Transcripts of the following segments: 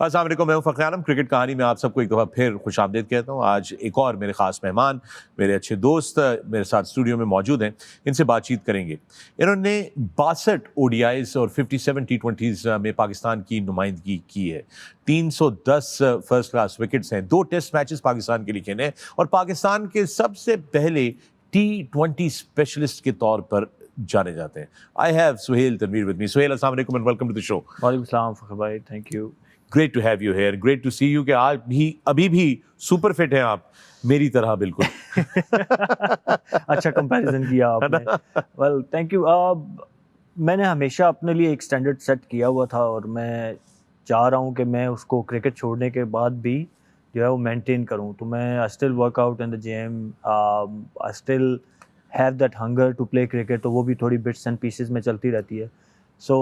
السلام علیکم، میں ہوں فخر عالم. کرکٹ کہانی میں آپ سب کو ایک دفعہ پھر خوش آمدید کہتا ہوں. آج ایک اور میرے خاص مہمان، میرے اچھے دوست میرے ساتھ اسٹوڈیو میں موجود ہیں. ان سے بات چیت کریں گے. انہوں نے 62 ODIs اور 57 T20s میں پاکستان کی نمائندگی کی ہے. 310 فرسٹ کلاس وکٹس ہیں. 2 ٹیسٹ میچز پاکستان کے لیے کھیلے ہیں اور پاکستان کے سب سے پہلے T20 اسپیشلسٹ کے طور پر جانے جاتے ہیں. I have Suhail Tanveer with me. Suhail, السلام علیکم and welcome to the show. وعلیکم السلام فخر بھائی, thank you. Great to have you here, great to see you کہ آج بھی ابھی بھی سپر فٹ ہیں آپ, میری طرح بالکل. اچھا کمپیریزن کیا آپ نے. Well thank you. میں نے ہمیشہ اپنے لیے ایک اسٹینڈرڈ سیٹ کیا ہوا تھا اور میں چاہ رہا ہوں کہ میں اس کو کرکٹ چھوڑنے کے بعد بھی جو ہے وہ مینٹین کروں. تو میں I still work out in the gym, I still have that hunger to play cricket. تو وہ بھی تھوڑی بٹس اینڈ پیسز میں چلتی رہتی ہے. So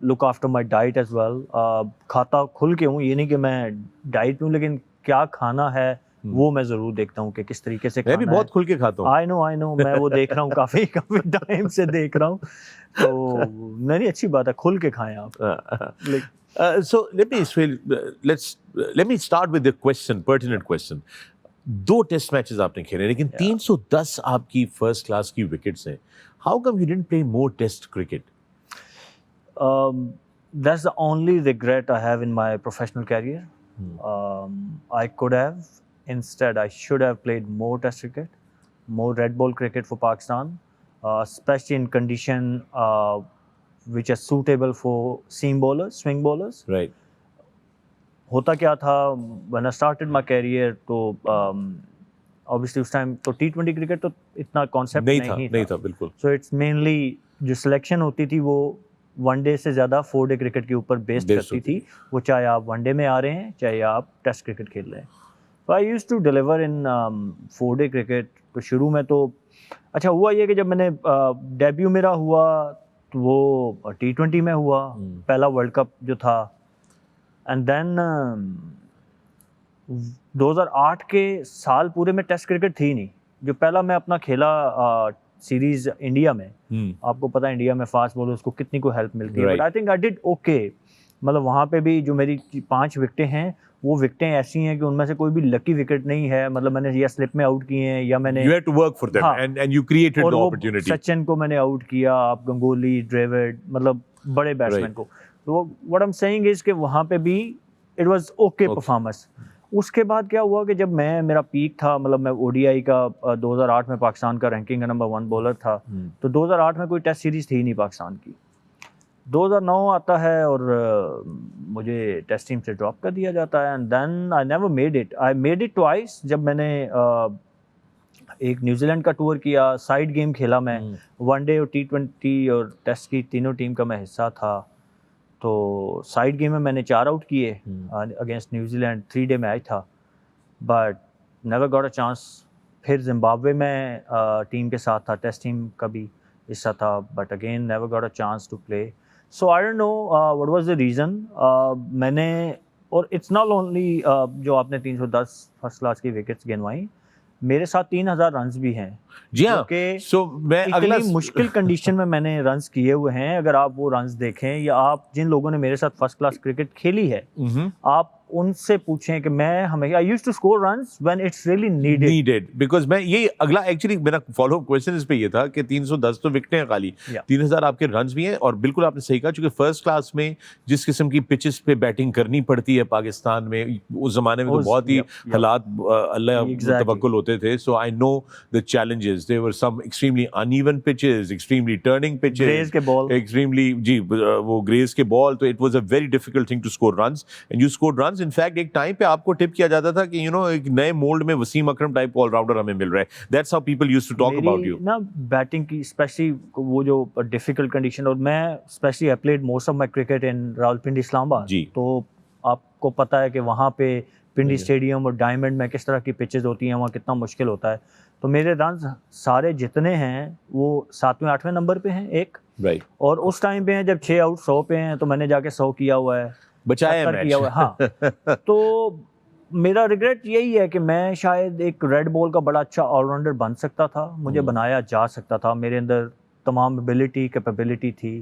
look after my diet as well. کھاتا کھل کے ہوں, یہ نہیں کہ میں ڈائٹ پہ ہوں, لیکن کیا کھانا ہے وہ میں ضرور دیکھتا ہوں کہ کس طریقے سے کھانا ہے. میں بھی بہت کھل کے کھاتا ہوں. آئی نو میں وہ دیکھ رہا ہوں, کافی ٹائم سے دیکھ رہا ہوں. تو نہیں, اچھی بات ہے, کھل کے کھائیں آپ. So let me start with the pertinent question. 2 test matches آپ نے کھیلے لیکن 310 آپ کی فرسٹ کلاس کی وکٹس ہیں. How come you didn't play more test cricket? That's the only regret I have in my professional career. I could have, instead I should have played more test cricket, more red ball cricket for Pakistan, especially in condition which are suitable for seam bowlers, swing bowlers. Right. ہوتا کیا تھا when I started my career, تو obviously اس time تو T20 cricket تو اتنا concept نہیں تھا بالکل. سو اٹس مینلی جو سلیکشن ہوتی تھی وہ ون ڈے سے زیادہ 4 ڈے کرکٹ کے اوپر بیسڈ کرتی تھی. وہ چاہے آپ ون ڈے میں آ رہے ہیں, چاہے آپ ٹیسٹ کرکٹ کھیل رہے ہیں. تو I used to deliver in 4 day cricket. تو شروع میں تو اچھا ہوا یہ کہ جب میں نے ڈیبیو میرا ہوا تو وہ T20 میں ہوا, پہلا ورلڈ کپ جو تھا. اینڈ دین 2008 کے سال پورے میں ٹیسٹ کرکٹ تھی نہیں. جو پہلا میں اپنا کھیلا سیریز انڈیا میں, آپ کو پتا ہے انڈیا میں فاسٹ بولرز کو کتنی کو ہیلپ ملتی ہے, but I think I did okay. مطلب وہاں پہ بھی جو میری 5 وکٹیں ہیں وہ وکٹیں ایسی ہیں کہ ان میں سے کوئی بھی لکی وکٹ نہیں ہے. مطلب میں نے یا سلپ میں آؤٹ کیے ہیں یا میں نے سچن کو میں نے آؤٹ کیا, آپ گنگولی, ڈریوڈ, مطلب بڑے بیٹسمین کو. تو واٹ ایم سیئنگ از کہ وہاں پہ بھی اٹ واز اوکے پرفارمنس. اس کے بعد کیا ہوا کہ جب میرا پیک تھا, مطلب میں ODI کا 2008 میں پاکستان کا رینکنگ کا نمبر 1 بولر تھا. تو 2008 میں کوئی ٹیسٹ سیریز تھی نہیں پاکستان کی. 2009 آتا ہے اور مجھے ٹیسٹ ٹیم سے ڈراپ کر دیا جاتا ہے. And then I never made it. I made it twice. جب میں نے ایک نیوزی لینڈ کا ٹور کیا, سائڈ گیم کھیلا میں, ون ڈے اور T20 اور ٹیسٹ کی تینوں ٹیم کا میں حصہ تھا. تو سائڈ گیم میں نے 4 آؤٹ کیے against New Zealand, 3 day match تھا, but never got a chance. پھر زمبابوے میں ٹیم کے ساتھ تھا, ٹیسٹ ٹیم کا بھی حصہ تھا, but again never got a chance to play. So I don't know what was the reason. میں نے, اور اٹس ناٹ اونلی جو آپ نے 310 فرسٹ کلاس کی وکٹس گنوائیں, میرے ساتھ 3000 رنز بھی ہیں. جی ہاں, سو میں اتنی مشکل کنڈیشن میں نے رنز کیے ہوئے ہیں. اگر آپ وہ رنز دیکھیں, یا آپ جن لوگوں نے میرے ساتھ فرسٹ کلاس کرکٹ کھیلی ہے, آپ ان سے پوچھیں کہ میں ہمیشہ I used to score runs when it's really needed. Because میں یہ اگلا ایکچولی میرا فالو اپ کوسچن اس پہ یہ تھا کہ 310 تو وکٹیں ہیں خالی, 3000 آپ کے رنز بھی ہیں. اور بالکل آپ نے صحیح کہا, چونکہ فرسٹ کلاس میں جس قسم کی پچز پہ بیٹنگ کرنی پڑتی ہے پاکستان میں, اس زمانے میں تو بہت ہی حالات اللہ توکل ہوتے تھے. سو آئی نو the challenges. There were some extremely uneven pitches, extremely turning pitches, graze ke ball, extremely wo graze ke ball. So it was a very difficult thing to score runs, and you scored runs. In fact ایک time پہ آپ کو ٹپ کیا جاتا تھا کہ ایک نئے مولڈ میں وسیم اکرم ٹائپ آل راؤنڈر ہمیں مل رہا ہے. That's how people used to talk about you. نا بیٹنگ کی اسپیشلی وہ جو ڈیفیکلٹ کنڈیشن, اور میں especially I played most of my cricket in Rawalpindi Islamabad. تو آپ کو پتہ ہے کہ وہاں پہ پنڈی اسٹیڈیم اور ڈائمنڈ میں کس طرح کی پچز ہوتی ہیں, وہاں کتنا مشکل ہوتا ہے. تو میرے رنز سارے جتنے ہیں وہ 7ویں 8ویں نمبر پہ ہیں ایک, اور اس ٹائم پہ ہیں جب 6 آؤٹ 100 پہ ہیں, تو میں نے جا کے 100 کیا ہوا ہے, بچایا کیا ہوا ہے. ہاں, تو میرا ریگریٹ یہی ہے کہ میں شاید ایک ریڈ بال کا بڑا اچھا آل راؤنڈر بن سکتا تھا, مجھے بنایا جا سکتا تھا, میرے اندر تمام ایبلٹی کیپیبلٹی تھی.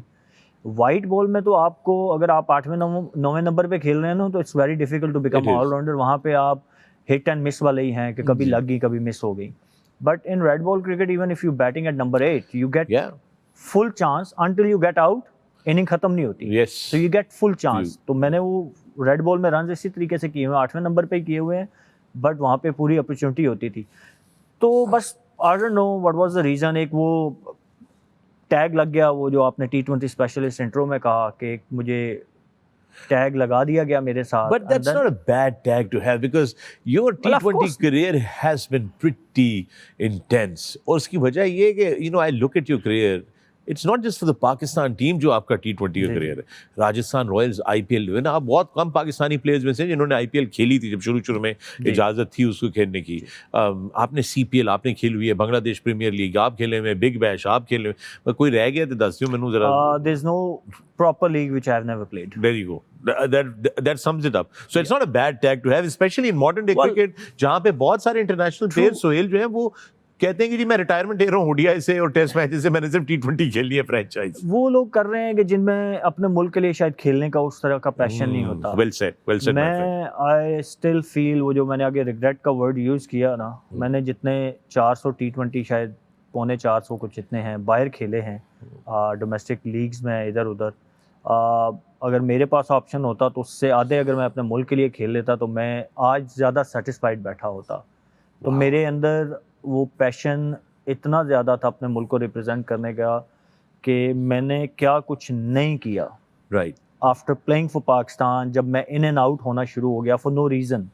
وائٹ بال میں تو آپ کو اگر آپ 8ویں 9ویں نمبر پہ کھیل رہے ہیں نا تو it's very difficult to become all rounder. وہاں پہ آپ ہٹ اینڈ مس والے ہی ہیں کہ کبھی لگ گئی کبھی مس ہو گئی. But in red ball cricket even if you batting at number 8 you get full chance until you get out. Inning ختم نہیں ہوتی, so you get full chance. تو میں نے وہ ریڈ بال میں رنز اسی طریقے سے کیے ہوئے ہیں, 8ویں نمبر پہ کیے ہوئے ہیں, بٹ وہاں پہ پوری اپرچونیٹی ہوتی تھی. تو بس I don't know what was the reason, ایک وہ ٹیگ لگ گیا, وہ جو آپ نے T20 اسپیشلسٹ انٹرو میں کہا کہ مجھے ٹیگ لگا دیا گیا میرے ساتھ. But that's not a bad tag to have because your T20 career has been pretty intense. اور اس کی وجہ یہ ہے کہ I look at your career, it's not just for the Pakistan team جو آپ کا T20 کا career ہے. راجستھان رائلز IPL جو ہے نا, آپ بہت کم پاکستانی پلیئرز میں سے جنہوں نے IPL کھیلی تھی جب شروع میں اجازت تھی اس کو کھیلنے کی. آپ نے CPL آپ نے کھیلی ہوئی ہے, بنگلہ دیش پریمیئر لیگ آپ کھیلے ہوئے ہیں, بگ بیش آپ کھیلے ہوئے, کوئی رہ گیا تو دس دیو مینوں ذرا. there is no proper league which I have never played. There you go. That sums it up. So it's not a bad tag to have, especially in modern day cricket, جہاں پہ بہت سارے انٹرنیشنل پلیئر سہیل جو ہیں وہ کہتے ہیں کہ جی میں ریٹائرمنٹ لے رہا ہوں ODI سے اور ٹیسٹ میچز سے, میں نے صرف T20 کھیلنی ہے فرینچائز. وہ لوگ کر رہے ہیں کہ جن میں اپنے ملک کے لیے شاید کھیلنے کا اس طرح کا پیشن نہیں ہوتا. Well said. میں I still feel وہ جو میں نے آگے ریگریٹ کا ورڈ یوز کیا نا, میں نے جتنے 400 T20 شاید 450 کچھ اتنے ہیں باہر کھیلے ہیں ڈومیسٹک لیگز میں ادھر ادھر. اگر میرے پاس آپشن ہوتا تو اس سے آدھے اگر میں اپنے ملک کے لیے کھیل لیتا تو میں آج زیادہ سیٹسفائڈ بیٹھا ہوتا. تو میرے اندر وہ پیشن اتنا زیادہ تھا اپنے ملک کو ریپرزینٹ کرنے کا کہ میں نے کیا کچھ نہیں کیا. Right. After playing for Pakistan جب میں ان اینڈ آؤٹ ہونا شروع ہو گیا فار نو ریزن,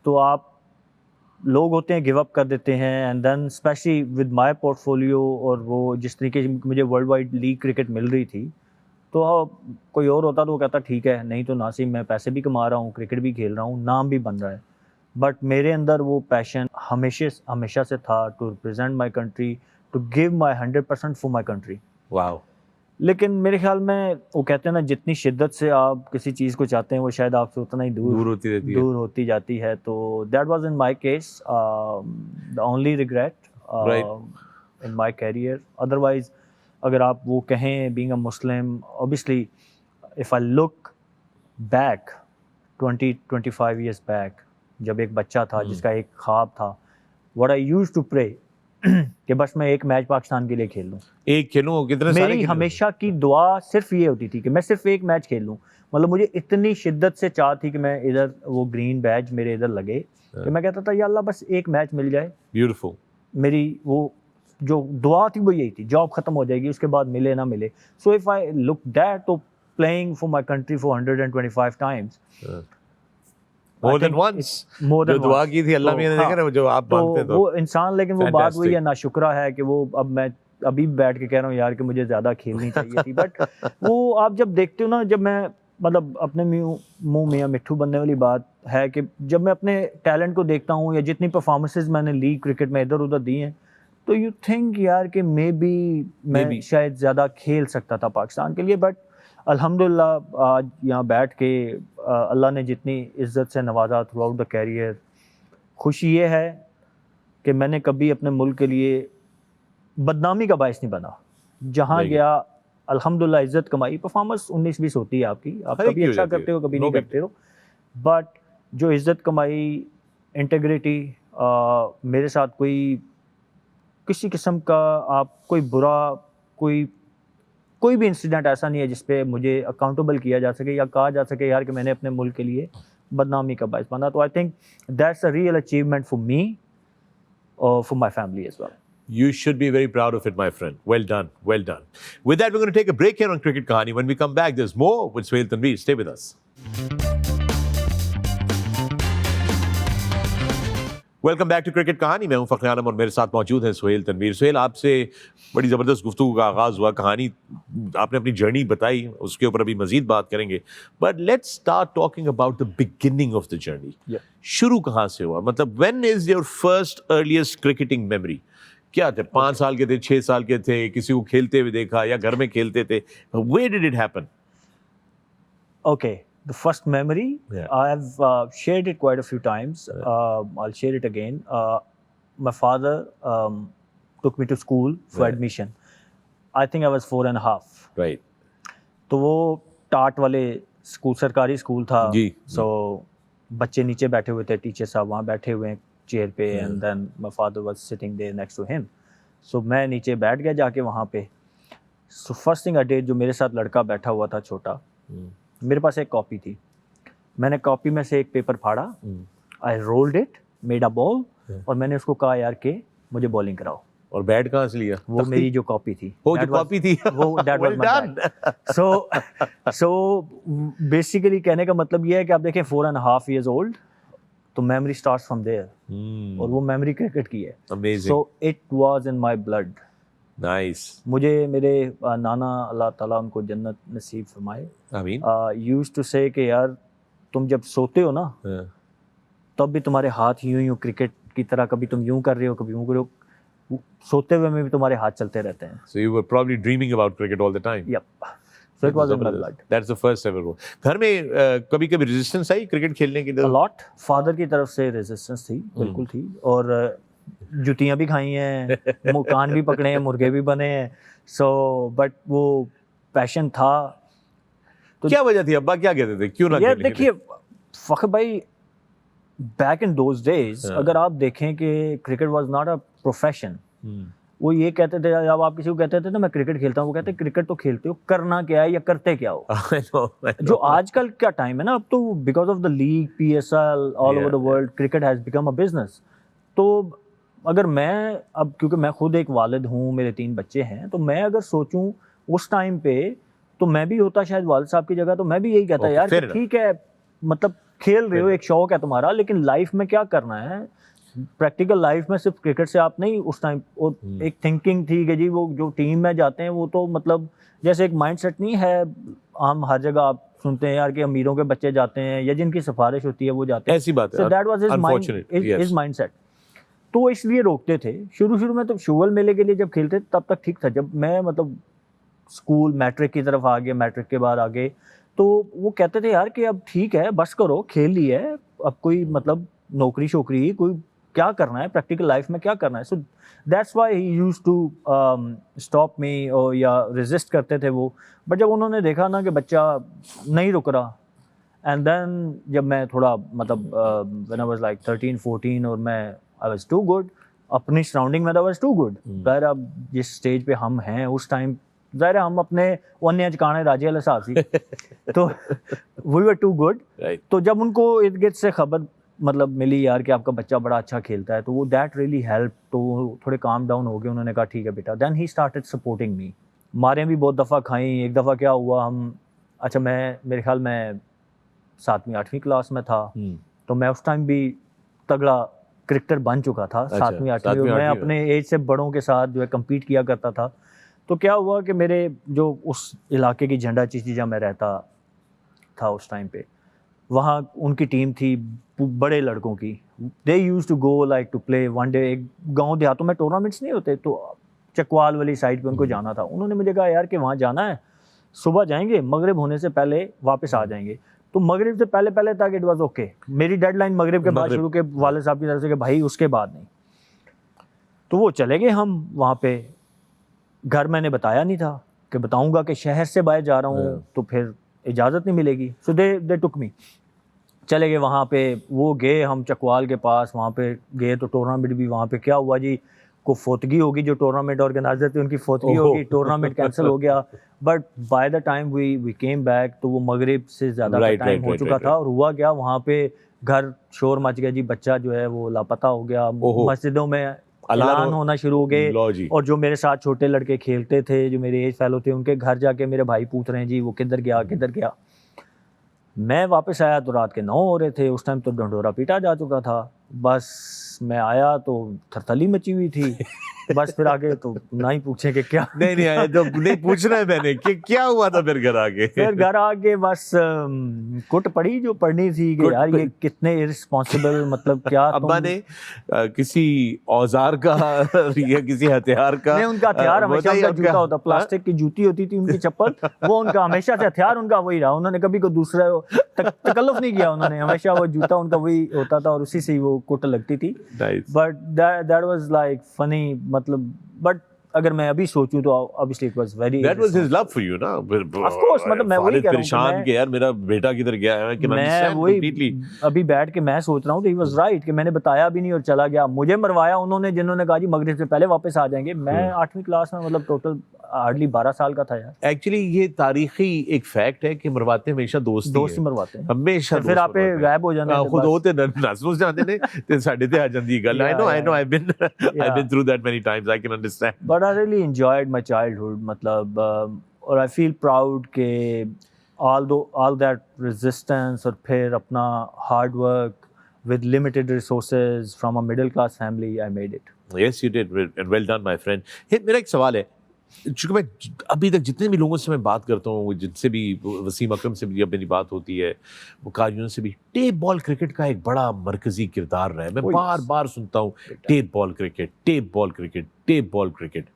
تو آپ لوگ ہوتے ہیں گیو اپ کر دیتے ہیں. And then specially with my portfolio اور وہ جس طریقے سے مجھے ورلڈ وائڈ لیگ کرکٹ مل رہی تھی, تو کوئی اور ہوتا تو وہ کہتا ٹھیک ہے, نہیں تو ناصر میں پیسے بھی کما رہا ہوں, کرکٹ بھی کھیل رہا ہوں, نام بھی بن رہا ہے. بٹ میرے اندر وہ پیشن ہمیشہ سے تھا to represent my country, to give my 100% for my country. Wow. لیکن میرے خیال میں وہ کہتے ہیں نا جتنی شدت سے آپ کسی چیز کو چاہتے ہیں وہ شاید آپ سے اتنا ہی دور ہوتی جاتی ہے. تو that was in my case the only regret in my career. Otherwise اگر آپ وہ کہیں being a Muslim, obviously if I look back 20-25 years back, جب ایک بچہ تھا جس کا ایک خواب تھا, what I used to pray کہ بس میں ایک میچ پاکستان کے لیے کھیل لوں, ایک کھیلوں. کتنے سارے میری ہمیشہ کی دعا صرف یہ ہوتی تھی کہ میں صرف ایک میچ کھیل لوں. مطلب مجھے اتنی شدت سے چاہ تھی کہ میں ادھر وہ گرین بیج میرے ادھر لگے کہ میں کہتا تھا یا اللہ بس ایک میچ مل جائے. بیوٹیفل. میری وہ جو دعا تھی وہ یہی تھی, جاب ختم ہو جائے گی اس کے بعد ملے نہ ملے. So if I look that, تو playing for my country for 125 times, more than once, جو دعا کی تھی اللہ میاں نے, دیکھا نا جو آپ مانگتے تو وہ انسان. لیکن وہ بات وہی ہے, ناشکرہ ہے کہ وہ اب میں ابھی بیٹھ کے کہہ رہا ہوں یار کہ مجھے زیادہ کھیلنی چاہیے تھی. بٹ وہ آپ جب دیکھتے ہو نا, جب میں مطلب اپنے منہ میاں مٹھو بننے والی بات ہے کہ جب میں اپنے ٹیلنٹ کو دیکھتا ہوں یا جتنی پرفارمنسز میں نے لیگ کرکٹ میں ادھر ادھر دی ہیں, تو یو تھنک یار کہ مے بی میں شاید زیادہ کھیل سکتا تھا پاکستان کے لیے. بٹ الحمدللہ آج یہاں بیٹھ کے اللہ نے جتنی عزت سے نوازا تھرو آؤٹ دا کیریئر, خوشی یہ ہے کہ میں نے کبھی اپنے ملک کے لیے بدنامی کا باعث نہیں بنا. جہاں گیا الحمدللہ عزت کمائی. پرفارمنس 19-20 ہوتی ہے آپ کی, آپ کبھی اچھا کرتے ہو کبھی نہیں کرتے ہو, بٹ جو عزت کمائی, انٹیگریٹی, میرے ساتھ کوئی کسی قسم کا آپ کوئی برا کوئی بھی انسیڈنٹ ایسا نہیں ہے جس پہ مجھے اکاؤنٹیبل کیا جا سکے یا کہا جا سکے یار کہ میں نے اپنے ملک کے لیے بدنامی کا باعث بنا. تو I think that's a real achievement for me اور for my family as well. You should be very proud of it, my friend. Well done. Well done. With that, we're going to take a break here on Cricket Kahani. When we come back, there's more with Suhail Tanveer. Stay with us. Welcome back to cricket کہانی. میں ہوں فخر عالم اور میرے ساتھ موجود ہیں سہیل تنویر. سہیل, آپ سے بڑی زبردست گفتگو کا آغاز ہوا, کہانی آپ نے اپنی جرنی بتائی, اس کے اوپر ابھی مزید بات کریں گے. But let's start talking about the beginning of the journey. شروع کہاں سے ہوا, مطلب when is your first earliest cricketing memory? کیا تھے, 5 سال کے تھے, 6 سال کے تھے, کسی کو کھیلتے ہوئے دیکھا یا گھر میں کھیلتے تھے؟ Where did it happen? Okay. The first memory, I have shared it quite a few times. I'll share it again. My father took me to school for admission. I think I was 4 and a half. Right. تو وہ ٹاٹ والے school سرکاری school تھا جی سو بچے نیچے بیٹھے ہوئے تھے, ٹیچر صاحب وہاں بیٹھے ہوئے ہیں چیئر پہ, and then my father was sitting there next to him. So میں نیچے بیٹھ گیا جا کے وہاں پہ. So first thing I did, جو میرے ساتھ لڑکا بیٹھا ہوا تھا چھوٹا, میرے پاس ایک کاپی تھی, میں نے کاپی میں سے ایک پیپر پھاڑا, I rolled it, made a ball, اور میں نے اس کو کہا یار کہ مجھے بالنگ کراؤ. اور بیٹ کہاں سے لیا؟ وہ میری جو کاپی تھی, وہ جو کاپی تھی وہ that was my bat. So basically کہنے کا مطلب یہ ہے کہ آپ دیکھیں 4.5 years old, تو میموری اسٹارٹس فرام دیئر, اور وہ میموری کرکٹ کی ہے. So it was in my blood. Nice. مجھے میرے نانا اللہ تعالیٰ ان کو جنت نصیب فرمائے, آمین, یوز ٹو سے کہ یار تم جب سوتے ہو نا تب بھی تمہارے ہاتھ یوں کرکٹ کی طرح, کبھی تم یوں کر رہے ہو کبھی یوں کر رہے ہو, سوتے ہوئے میں بھی تمہارے ہاتھ چلتے رہتے ہیں. So you were probably dreaming about cricket all the time. Yep. So it was in my blood. That's the first ever goal. گھر میں کبھی کبھی ریزسٹنس آئی کرکٹ کھیلنے کے لیے؟ A lot. فادر کی طرف سے ریزسٹنس تھی, بالکل تھی, اور جوتیاں بھی کھائی ہیں, کان بھی پکڑے ہیں, مرغے بھی بنے ہیں. سو بٹ وہ پیشن تھا. تو کیا وجہ تھی, ابا کیا کہتے تھے کیوں نہ یہ کھیلنے؟ دیکھیے فخر بھائی, بیک ان دوز ڈیز اگر آپ دیکھیں کہ cricket was not a profession. وہ یہ کہتے تھے, جب آپ کسی کو کہتے تھے نا میں کرکٹ کھیلتا ہوں, وہ کہتے ہیں کرکٹ تو کھیلتے ہو, کرنا کیا ہے یا کرتے کیا ہو. جو آج کل کا ٹائم ہے نا, اب تو because of the league, PSL, all over the world, cricket has become a business. تو اگر میں اب, کیونکہ میں خود ایک والد ہوں, میرے 3 بچے ہیں, تو میں اگر سوچوں اس ٹائم پہ تو میں بھی ہوتا شاید والد صاحب کی جگہ, تو میں بھی یہی کہتا یار کہ ٹھیک ہے مطلب کھیل رہے ہو, ایک شوق ہے تمہارا, لیکن لائف میں کیا کرنا ہے. پریکٹیکل لائف میں صرف کرکٹ سے آپ نہیں, اس ٹائم ایک تھنکنگ تھی کہ جی وہ جو ٹیم میں جاتے ہیں وہ تو مطلب جیسے ایک مائنڈ سیٹ نہیں ہے عام ہر جگہ آپ سنتے ہیں یار کہ امیروں کے بچے جاتے ہیں یا جن کی سفارش ہوتی ہے وہ جاتے ہیں, ایسی بات ہے. so that was his mindset. تو اس لیے روکتے تھے شروع میں. تو شوول میلے کے لیے جب کھیلتے تب تک ٹھیک تھا, جب میں مطلب اسکول میٹرک کی طرف آ گیا, میٹرک کے بعد آگے, تو وہ کہتے تھے یار کہ اب ٹھیک ہے بس کرو, کھیل لی ہے, اب کوئی مطلب نوکری شوکری کوئی کیا کرنا ہے, پریکٹیکل لائف میں کیا کرنا ہے. So that's why he used to stop me, اور یا ریزسٹ کرتے تھے وہ. بٹ جب انہوں نے دیکھا نا کہ بچہ نہیں رک رہا, اینڈ دین جب میں تھوڑا مطلب when I was like 13-14, اور میں I was too good, اپنی سراؤنڈنگ میں I was too good. ظاہر اب جس اسٹیج پہ ہم ہیں اس ٹائم ظاہر ہم اپنے ونیا چکانے راجی علیہ صاحب سی, تو we were too good. تو جب ان کو ارد گرد سے خبر مطلب ملی یار کہ آپ کا بچہ بڑا اچھا کھیلتا ہے, تو وہ دیٹ ریئلی ہیلپ. تو وہ تھوڑے کام ڈاؤن ہو گئے, انہوں نے کہا ٹھیک ہے بیٹا. دین ہی اسٹارٹیڈ سپورٹنگ می. ماریں بھی بہت دفعہ کھائیں. ایک دفعہ کیا ہوا, ہم اچھا میں میرے خیال میں 7ویں-8ویں کلاس میں تھا, تو میں اس ٹائم بھی تگڑا کرکٹر بن چکا تھا 7ویں-8ویں, اور میں اپنے ایج سے بڑوں کے ساتھ جو ہے کمپیٹ کیا کرتا تھا. تو کیا ہوا کہ میرے جو اس علاقے کی جھنڈا چیچی جہاں میں رہتا تھا اس ٹائم پہ, وہاں ان کی ٹیم تھی بڑے لڑکوں کی. They used to go like to play one day. ایک گاؤں دیہاتوں میں ٹورنامنٹس نہیں ہوتے, تو چکوال والی سائڈ پہ ان کو جانا تھا. انہوں نے مجھے کہا یار کہ وہاں جانا ہے, صبح جائیں گے, مغرب ہونے سے پہلے واپس آ جائیں گے. تو مغرب سے پہلے تک اٹ واز اوکے. میری ڈیڈ لائن مغرب کے بعد شروع کے والد صاحب کی طرف سے کہ بھائی اس کے بعد نہیں. تو وہ چلے گئے ہم وہاں پہ. گھر میں نے بتایا نہیں تھا کہ بتاؤں گا کہ شہر سے باہر جا رہا ہوں تو پھر اجازت نہیں ملے گی. سو دے ٹک می. چلے گئے وہاں پہ, وہ گئے ہم چکوال کے پاس, وہاں پہ گئے تو ٹورنامنٹ بھی وہاں پہ کیا ہوا جی, کو فوتگی ہوگی, جو ٹورنامنٹ آرگنائزر تھے ان کی فوتگی ہوگی, ٹورنامنٹ کینسل ہو گیا. But by the time we came back, تو وہ مغرب سے زیادہ کا ٹائم ہو چکا تھا. اور ہوا کیا, وہاں پہ گھر شور مچ گیا جی, بچہ جو ہے وہ لاپتہ ہو گیا. مسجدوں میں اعلان ہونا شروع ہو گئے, اور جو میرے ساتھ چھوٹے لڑکے کھیلتے تھے جو میرے ایج فیلو تھے, ان کے گھر جا کے میرے بھائی پوچھ رہے ہیں جی وہ کدھر گیا. میں واپس آیا تو رات کے 9 ہو رہے تھے. اس ٹائم تو ڈنڈورا پیٹا جا چکا تھا. بس میں آیا تو تھرتھلی مچی ہوئی تھی. بس پھر آگے تو نہ ہی پوچھیں کہ کیا. نہیں آیا, جب نہیں پوچھنا ہے میں نے کہ کیا ہوا تھا پھر گھر آ کے بس کٹ پڑی جو پڑنی تھی کہ یار یہ کتنے ارسپانسبل, مطلب کیا ابا نے کسی اوزار کا یا کسی ہتھیار کا. نہیں, ان کا ہتھیار ہمیشہ ان کا جوتا ہوتا, پلاسٹک کی جوتی ہوتی تھی ان کی چپل, وہ ان کا ہمیشہ سے ہتھیار ان کا وہی رہا. انہوں نے کبھی کوئی دوسرا تکلف نہیں کیا, انہوں نے ہمیشہ وہ جوتا ان کا وہی ہوتا تھا اور اسی سے وہ کٹ لگتی تھی. بٹ دیٹ واز لائک فنی, مطلب بٹ اگر میں ابھی سوچوں تو obviously it was very That was his love for you, نا. Of course, مطلب میں وہی کہہ رہا ہوں پریشان کہ یار میرا بیٹا کدھر گیا ہے. میں وہی ابھی بیٹھ کے میں سوچ رہا ہوں کہ he was right کہ میں نے بتایا بھی نہیں اور چلا گیا. مجھے مروایا انہوں نے جنہوں نے کہا جی مغرب سے پہلے واپس آ جائیں گے. میں 8ویں کلاس میں مطلب ٹوٹل ہارڈلی 12 سال کا تھا یار. ایکچولی یہ تاریخی ایک فیکٹ ہے کہ مرواتے ہمیشہ دوست ہی مرواتے ہیں ہمیشہ. پھر آپ غائب ہو جانا خود ہوتے نسلوں سے آتے نے تے ساڈے تے آ جاندی گل. I know I've been through that many times. I can understand. But I really enjoyed my childhood. مطلب اور I feel proud کہ all that resistance اور پھر اپنا hard work with limited resources from a middle class family, I made it. Yes, you did, and well done, my friend. میرا ایک سوال ہے, چونکہ میں ابھی تک جتنے بھی لوگوں سے میں بات کرتا ہوں, جن سے بھی, وسیم اکرم سے بھی اب میری بات ہوتی ہے, وہ کاریوں سے بھی, ٹیپ بال کرکٹ کا ایک بڑا مرکزی کردار رہا ہے. میں بار بار سنتا ہوں tape ball cricket, tape ball cricket, tape ball cricket.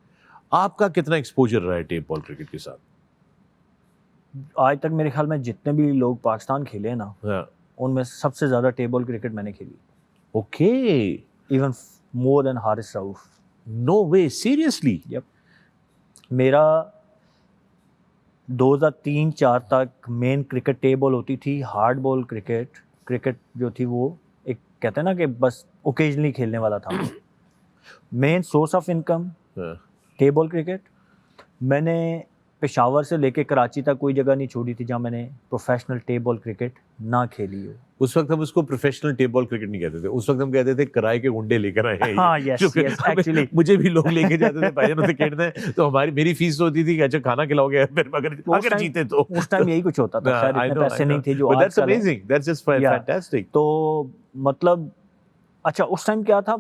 آپ کا کتنا ایکسپوجر رہا ہے ٹیپ بال کرکٹ کے ساتھ؟ آج تک میرے خیال میں جتنے بھی لوگ پاکستان کھیلے ہیں نا, ان میں سب سے زیادہ ٹیپ بال کرکٹ میں نے کھیلی. اوکے, ایون مور دین حارث رؤف. نو وے, سیریسلی؟ یپ. میرا 2003-4 تک مین کرکٹ ٹیپ بال ہوتی تھی. ہارڈ بال کرکٹ جو تھی وہ ایک کہتے ہیں نا کہ بس اوکیجنلی کھیلنے والا تھا. Main source of income tape ball cricket. میں نے پشاور سے لے کے کراچی تک کوئی جگہ نہیں چھوڑی تھی جہاں میں نے پروفیشنل ٹیپ بال کرکٹ نہ کھیلی ہو. اس وقت ہم اس کو پروفیشنل ٹیپ بال کرکٹ نہیں کہتے تھے, اس وقت ہم کہتے تھے کرائے کے گنڈے لے کر آئے ہیں. ہاں یس یس, ایکچولی مجھے بھی لوگ لے کے جاتے تھے بھائی جان سے کھیلنا ہے, تو میری فیس ہوتی تھی کہ اچھا کھانا کھلاؤ گے اگر جیتے تو. اس ٹائم یہی کچھ ہوتا تھا, شاید اتنے پیسے نہیں تھے جو آج That's amazing, that's just fantastic. تو مطلب اچھا اس ٹائم کیا تھا,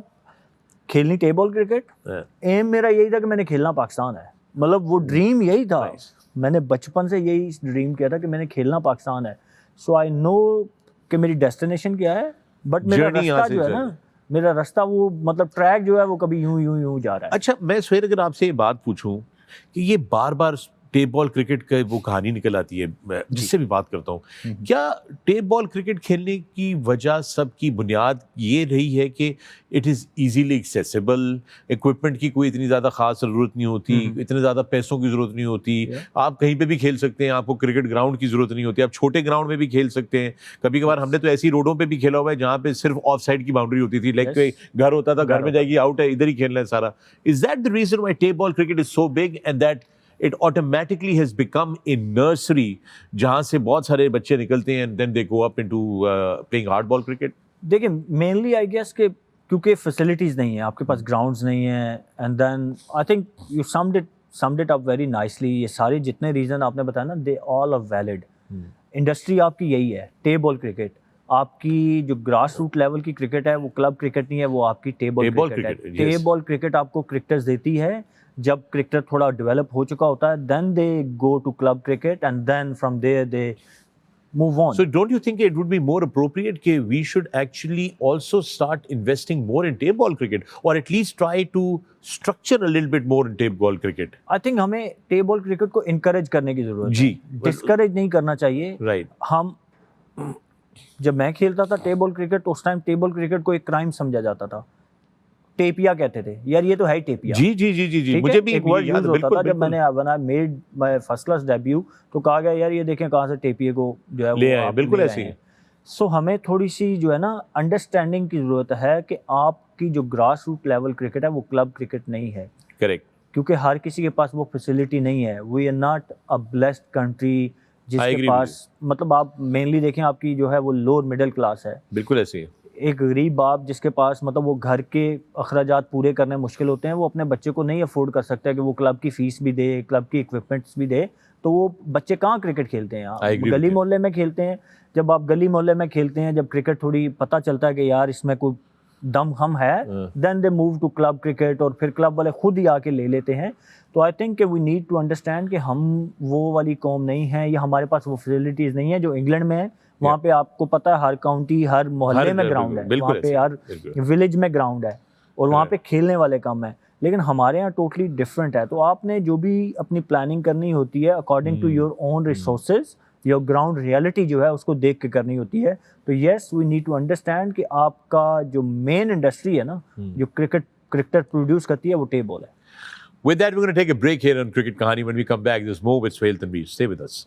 کھیلنی ٹیپ بال کرکٹ. ایم میرا یہی تھا کہ میں نے کھیلنا پاکستان ہے, مطلب وہ ڈریم یہی تھا. میں نے بچپن سے یہی ڈریم کیا تھا کہ میں نے کھیلنا پاکستان ہے. سو آئی نو کہ میری ڈیسٹینیشن کیا ہے, بٹ میرا رستہ جو ہے نا, میرا رستہ وہ مطلب ٹریک جو ہے وہ کبھی یوں جا رہا ہے. اچھا میں سہیل اگر آپ سے یہ بات پوچھوں کہ یہ بار بار ٹیپ بال کرکٹ کا وہ کہانی نکل آتی ہے, جس سے بھی بات کرتا ہوں, کیا ٹیپ بال کرکٹ کھیلنے کی وجہ سب کی بنیاد یہ رہی ہے کہ it is easily accessible, equipment کی کوئی اتنی زیادہ خاص ضرورت نہیں ہوتی, اتنے زیادہ پیسوں کی ضرورت نہیں ہوتی, آپ کہیں پہ بھی کھیل سکتے ہیں, آپ کو کرکٹ گراؤنڈ کی ضرورت نہیں ہوتی, آپ چھوٹے گراؤنڈ میں بھی کھیل سکتے ہیں. کبھی کبھار ہم نے تو ایسی روڈوں پہ بھی کھیلا ہوا ہے جہاں پہ صرف آف سائڈ کی باؤنڈری ہوتی تھی, لائک گھر ہوتا تھا, گھر میں جائے گی, آؤٹ ہے, ادھر ہی کھیلنا ہے سارا. Is that the reason why tape ball cricket is so big and that it automatically has become a nursery جہاں سے بہت سارے بچے نکلتے ہیں and then they go up into playing hard ball cricket? دیکھیں مینلی آئی گیس کہ کیونکہ فیسلٹیز نہیں ہیں, آپ کے پاس گراؤنڈز نہیں ہیں, and then I think you summed it up very nicely. یہ سارے جتنے ریزن آپ نے بتایا نا, they all are valid. Industry آپ کی یہی ہے ٹیپ بال کرکٹ. آپ کی جو گراس روٹ لیول کی کرکٹ ہے وہ کلب کرکٹ نہیں ہے, وہ آپ کی ٹیپ بال کرکٹ ہے. ٹیپ بال کرکٹ آپ کو کرکٹرز دیتی ہے جب کرکٹر تھوڑا ڈیولپ ہو چکا ہوتا ہے, then they go to club cricket and then from there they move on. So don't you think it would be more appropriate کہ we should actually also start investing more in tape ball cricket or at least try to structure a little bit more in tape ball cricket? I think ہمیں tape ball cricket کو encourage کرنے کی ضرورت ہے, جی discourage نہیں کرنا چاہیے. Right. ہم جب میں کھیلتا تھا ٹیپ بال کرکٹ تو اس ٹائم ٹیپ بال کرکٹ کو ایک کرائم سمجھا جاتا تھا. ٹیپیا کہتے تھے, یار یہ تو ہے ٹیپیا. جی جی جی جی جی, مجھے بھی ایک ورڈ یوز ہوتا تھا جب میں نے when I made my first class debut تو کہا گیا یار یہ دیکھیں کہاں سے ٹیپیے کو جو ہے لے آئے, بالکل ایسے ہی. سو ہمیں تھوڑی سی جو ہے نا انڈرسٹینڈنگ کی ضرورت ہے کہ آپ کی جو گراس روٹ لیول کرکٹ ہے وہ کلب کرکٹ نہیں ہے. کریکٹ. کیونکہ ہر کسی کے پاس وہ فیسلٹی نہیں ہے. We are not a blessed country جس کے پاس, مطلب آپ مینلی دیکھیں آپ کی جو ہے وہ لوور مڈل کلاس ہے. بالکل ایسے ہی. ایک غریب باپ جس کے پاس مطلب وہ گھر کے اخراجات پورے کرنے مشکل ہوتے ہیں, وہ اپنے بچے کو نہیں افورڈ کر سکتا کہ وہ کلب کی فیس بھی دے, کلب کی اکوپمنٹس بھی دے, تو وہ بچے کہاں کرکٹ کھیلتے ہیں؟ گلی محلے میں کھیلتے ہیں. جب آپ گلی محلے میں کھیلتے ہیں, جب کرکٹ تھوڑی پتہ چلتا ہے کہ یار اس میں کوئی دم ہم ہے, then they move to club cricket, اور پھر کلب والے خود ہی آ کے لے لیتے ہیں. تو آئی تھنک کہ وی نیڈ ٹو انڈرسٹینڈ کہ ہم وہ والی قوم نہیں ہیں, یا ہمارے پاس وہ فیسلٹیز نہیں ہیں جو انگلینڈ میں ہے. وہاں پہ آپ کو پتہ ہے ہر کاؤنٹی, ہر محلے میں گراؤنڈ ہے, وہاں پہ ہر ولیج میں گراؤنڈ ہے, اور وہاں پہ کھیلنے والے کم ہیں. لیکن ہمارے یہاں ٹوٹلی ڈفرینٹ ہے. تو آپ نے جو بھی اپنی پلاننگ کرنی ہوتی ہے according to your own resources, your ground reality جو ہے اس کو دیکھ کے کرنی ہوتی ہے. تو یس وی نیڈ ٹو انڈرسٹینڈ کہ آپ کا جو مین انڈسٹری ہے نا, جو کرکٹر پروڈیوس کرتی ہے, وہ ٹیپ بال ہے. With that, we're going to take a break here on Cricket Kahani. When we come back, there's more with Suhail Tanveer. Stay with us.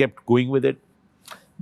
kept going with it?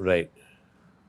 Right.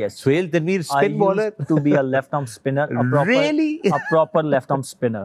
Yes. Suhail Tanveer, spin bowler. To be a left arm spinner. Really? A proper left arm spinner.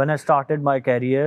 When I started my career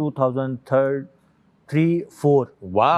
2003-4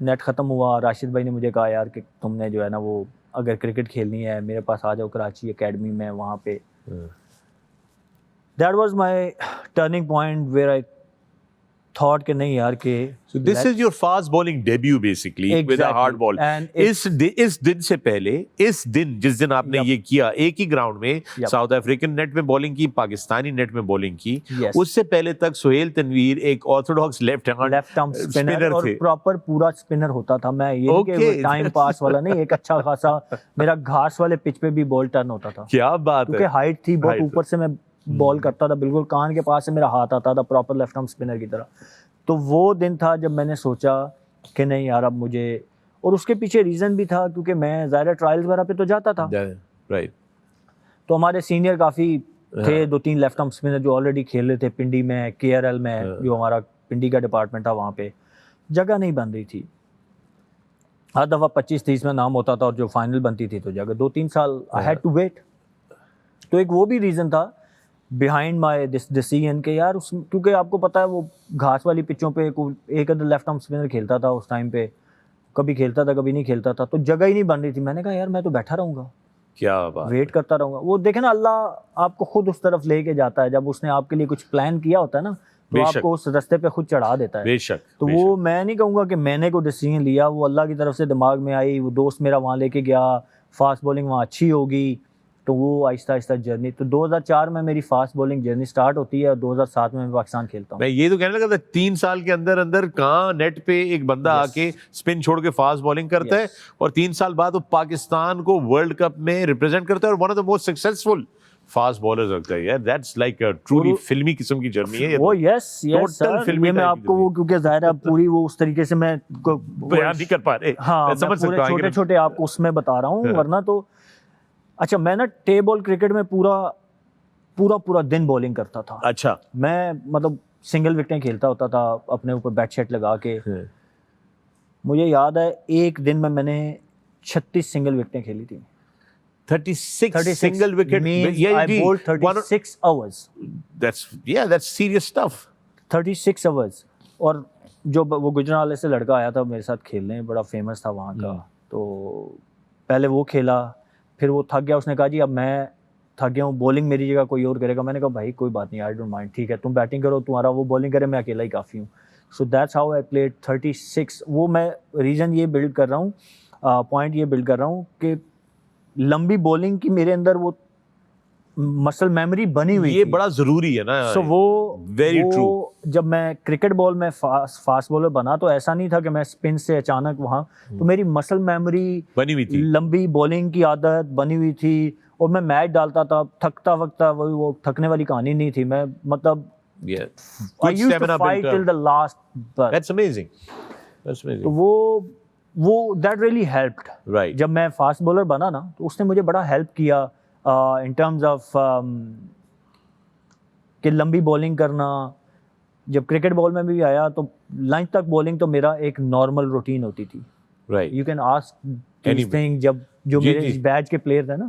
net ختم ہوا, راشد بھائی نے مجھے کہا یار کہ تم نے جو ہے نا وہ اگر کرکٹ کھیلنی ہے میرے پاس آ جاؤ کراچی اکیڈمی میں, وہاں پہ that was my turning point where I thought کہ نہیں یار کہ So this is your fast bowling debut basically with a hard ball. اس دن سے پہلے, اس دن جس دن آپ نے یہ کیا, ایک ہی گراؤنڈ میں ساؤتھ افریقن نیٹ میں بولنگ کی, پاکستانی نیٹ میں بولنگ کی, اس سے پہلے تک سہیل تنویر ایک آرتھوڈاکس لیفٹ آرم اسپنر اور پراپر پورا اسپنر ہوتا تھا میں, یہ نہیں کہ ٹائم پاس والا نہیں, ایک اچھا خاصا میرا گھاس والے پچ پہ بھی بال ٹرن ہوتا تھا. کیا بات ہے, کیونکہ ہائٹ تھی بہت, اوپر سے میں بال کرتا تھا, بالکل کان کے پاس سے میرا ہاتھ آتا تھا پراپر لیفٹ آرم اسپنر کی طرح. تو وہ دن تھا جب میں نے سوچا کہ نہیں یار اب مجھے, اور اس کے پیچھے ریزن بھی تھا کیونکہ میں ظاہر ٹرائلز وغیرہ پہ تو جاتا تھا, تو ہمارے سینئر کافی تھے, 2-3 لیفٹ آرم اسپنر جو آلریڈی کھیل رہے تھے پنڈی میں, KRL میں, جو ہمارا پنڈی کا ڈپارٹمنٹ تھا, وہاں پہ جگہ نہیں بن رہی تھی. ہر دفعہ 25-30 میں نام ہوتا تھا اور جو فائنل بنتی تھی تو جگہ 2-3 سال آئی ہیڈ ٹو ویٹ. تو ایک وہ بھی ریزن تھا بیہائنڈ مائی ڈیسیژن کہ یار کیونکہ آپ کو پتہ ہے وہ گھاس والی پچوں پہ ایک ادھر لیفٹ آرم اسپنر کھیلتا تھا اس ٹائم پہ, کبھی کھیلتا تھا کبھی نہیں کھیلتا تھا, تو جگہ ہی نہیں بن رہی تھی. میں نے کہا یار میں تو بیٹھا رہوں گا, کیا بات, ویٹ کرتا رہوں گا. وہ دیکھیں نا اللہ آپ کو خود اس طرف لے کے جاتا ہے, جب اس نے آپ کے لیے کچھ پلان کیا ہوتا ہے نا تو آپ کو اس رستے پہ خود چڑھا دیتا ہے. بے شک. تو وہ میں نہیں کہوں گا کہ میں نے کوئی ڈیسیژن لیا, وہ اللہ کی طرف سے دماغ میں آئی, وہ دوست میرا وہاں لے کے گیا, فاسٹ بولنگ وہاں اچھی ہوگی, تو وہ آہستہ آہستہ جرنی. تو 2004 میں میری فاسٹ بولنگ جرنی سٹارٹ ہوتی ہے اور 2007 میں پاکستان کھیلتا ہوں. میں یہ تو کہنے لگا تھا 3 سال کے اندر اندر کہاں نیٹ پہ ایک بندہ آ کے اسپن چھوڑ کے فاسٹ بولنگ کرتا ہے, اور 3 سال بعد وہ پاکستان کو ورلڈ کپ میں ریپرزینٹ کرتا ہے, اور one of the most successful fast bowlers ہوتا ہے. یار دیٹس لائک ا ٹرولی فلمی قسم کی جرنی ہے. وہ یس سر, یہ میں آپ کو وہ کیونکہ ظاہر ہے پوری وہ اس طریقے سے میں بیان نہیں کر پا رہے, ہاں چھوٹے چھوٹے آپ کو اس میں بتا رہا ہوں, ورنہ تو اچھا میں نا ٹے بال کرکٹ میں پورا دن بولنگ کرتا تھا. اچھا, میں مطلب سنگل وکٹیں کھیلتا ہوتا تھا اپنے اوپر بیٹ شیٹ لگا کے. مجھے یاد ہے ایک دن میں نے 36 سنگل وکٹیں کھیلی تھی. 36 single wicket. I bowled 36 hours. That's serious stuff. 36 hours. اور جو وہ گجرانوالے سے لڑکا آیا تھا میرے ساتھ کھیلنے, بڑا فیمس تھا وہاں کا, تو پہلے وہ کھیلا, پھر وہ تھک گیا, اس نے کہا جی اب میں تھک گیا ہوں, بولنگ میری جگہ کوئی اور کرے گا. میں نے کہا بھائی کوئی بات نہیں, آئی ڈونٹ مائنڈ, ٹھیک ہے تم بیٹنگ کرو, تمہارا وہ بولنگ کرے, میں اکیلا ہی کافی ہوں. So that's how I played 36. وہ میں ریزن یہ بلڈ کر رہا ہوں, پوائنٹ یہ بلڈ کر رہا ہوں کہ لمبی بولنگ کی میرے اندر وہ مسل میموری بنی ہوئی, یہ بڑا ضروری ہے نا. سو وہ ویری ٹرو. جب میں کرکٹ بال میں فاسٹ بالر بنا تو ایسا نہیں تھا کہ میں اسپن سے اچانک وہاں, تو میری مسل میموری بنی ہوئی تھی, لمبی بولنگ کی عادت بنی ہوئی تھی, اور میں میچ ڈالتا تھا تھکتا وقت, وہ تھکنے والی کہانی نہیں تھی. میں مطلب I used to fight till the last breath. That's amazing. تو وہ that really helped. Right. جب میں فاسٹ بولر بنا نا تو اس نے مجھے بڑا ہیلپ کیا in terms of کہ لمبی بولنگ کرنا. جب کرکٹ بال میں بھی آیا تو لنچ تک بولنگ تو میرا ایک نارمل روٹین ہوتی تھی. Right. You can ask these things. جب جو میرے بیچ کے پلیئر تھے نا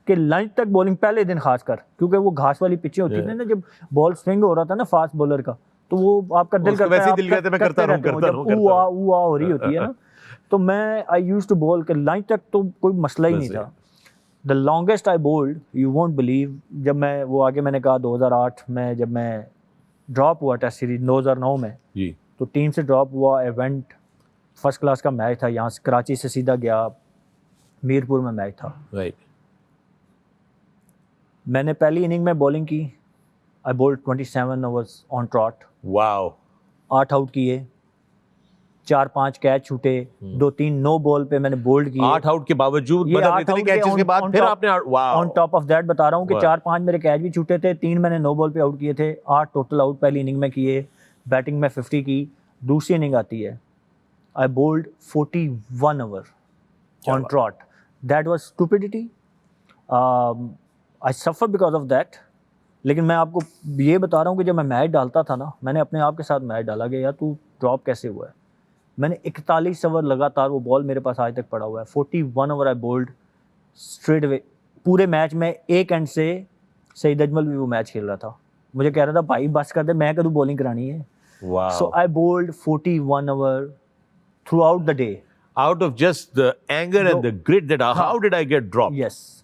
کہ لنچ تک بولنگ پہلے دن خاص کر, کیونکہ وہ گھاس والی پچیں ہوتی تھیں نا, جب بال سوئنگ ہو رہا تھا نا فاسٹ بولر کا, تو وہ آپ کا دل کرتا ہے جب اوہ ہو رہی ہوتی ہے نا, تو میں آئی یوز ٹو بول کہ لنچ تک تو کوئی مسئلہ ہی نہیں تھا. The longest I bold, you won't blue, جب میں وہ آگے میں نے کہا 2008 میں جب میں ڈراپ ہوا ٹیسٹ سیریز 2009 میں, تو ٹیم سے ڈراپ ہوا, ایونٹ فرسٹ کلاس کا میچ تھا, یہاں سے کراچی سے سیدھا گیا, میرپور میں میچ تھا. میں نے پہلی اننگ میں بولنگ کی, آئی بولڈ 27 اوورز آن ٹراٹ. واو. 8 آؤٹ کیے, 4-5 کیچ چھوٹے, 2-3 نو بال پہ میں نے بولڈ کیے. 8 آؤٹ کے باوجود اتنے کیچز کے بعد پھر آپ نے آن ٹاپ آف دیٹ بتا رہا ہوں کہ 4-5 میرے کیچ بھی چھوٹے تھے, 3 میں نے نو بال پہ آؤٹ کیے تھے, 8 ٹوٹل آؤٹ پہلی اننگ میں کیے, بیٹنگ میں 50 کی. دوسری اننگ آتی ہے, I bowled 41 over on trot. That was stupidity. I suffer because of that. لیکن میں آپ کو یہ بتا رہا ہوں کہ جب میں میچ ڈالتا تھا نا, میں نے اپنے آپ کے ساتھ میچ ڈالا کہ یار تو ڈراپ کیسے ہوا ہے. میں نے 41 اوور لگاتار, وہ بال میرے پاس آج تک پڑا ہوا ہے, 41 over I bold straight away. پورے میچ میں ایک اینڈ سے سعید اجمل بھی وہ میچ کھیل رہا تھا, مجھے کہہ رہا تھا بھائی بس کر دے, میں کدوں بولنگ کرانی ہے. So I bowled 41 over throughout the day. Out of just the anger and the grit that how did I get dropped? Yes.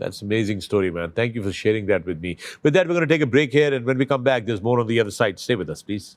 That's an amazing story, man. Thank you for sharing that with me. With that, we're going to take a break here, and when we come back, there's more on the other side. Stay with us, please.